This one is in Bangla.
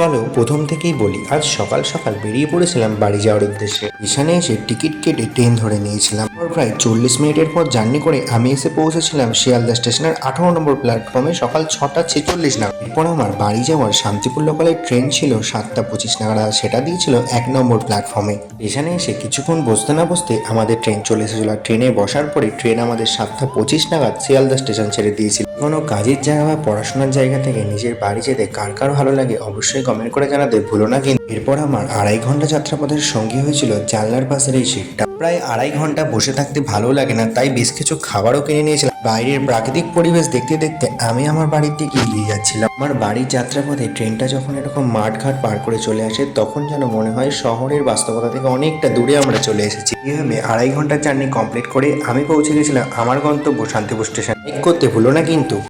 চলো প্রথম থেকেই বলি, আজ সকাল সকাল বেরিয়ে পড়েছিলাম বাড়ি যাওয়ার উদ্দেশ্যে। স্টেশনে এসে টিকিট কেটে ট্রেন ধরে নিয়েছিলাম। প্রায় 40 মিনিটের পর জার্নি করে আমি এসে পৌঁছেছিলাম শিয়ালদা স্টেশনের 18 নম্বর প্ল্যাটফর্মে সকাল 6:46 নাগাদ। এরপর আমার বাড়ি যাওয়ার শান্তিপুর লোকালের ট্রেন ছিল 7:25 নাগাদ, আর সেটা দিয়েছিল 1 নম্বর প্ল্যাটফর্মে। স্টেশনে এসে কিছুক্ষণ বসতে না বসতে আমাদের ট্রেন চলে এসেছিল। আর ট্রেনে বসার পরে ট্রেন আমাদের 7:25 নাগাদ শিয়ালদা স্টেশন ছেড়ে দিয়েছিল। কোনো কাজের জায়গা বা পড়াশোনার জায়গা থেকে নিজের বাড়ি যেতে কার কার ভালো লাগে অবশ্যই কমেন্ট করে জানাতে ভুলো না কিন্তু। এরপর আমার 2.5 ঘন্টা যাত্রাপথের সঙ্গী হয়েছিল জানলার পাশের এই সিটটা। প্রায় 2.5 ঘন্টা বসে থাকতে ভালো লাগে না, তাই বেশ কিছু খাবারও কিনে নিয়েছিলাম। বাইরের প্রাকৃতিক পরিবেশ দেখতে দেখতে আমি আমার বাড়ির দিকে এগিয়ে যাচ্ছিলাম। আমার বাড়ির যাত্রাপথে ট্রেনটা যখন এরকম মাঠঘাট পার করে চলে আসে, তখন যেন মনে হয় শহরের বাস্তবতা থেকে অনেকটা দূরে আমরা চলে এসেছি। এইভাবে 2.5 ঘন্টার জার্নি কমপ্লিট করে আমি পৌঁছে গেছিলাম আমার গন্তব্য শান্তিপুর স্টেশন। করতে ভুলো না কিন্তু।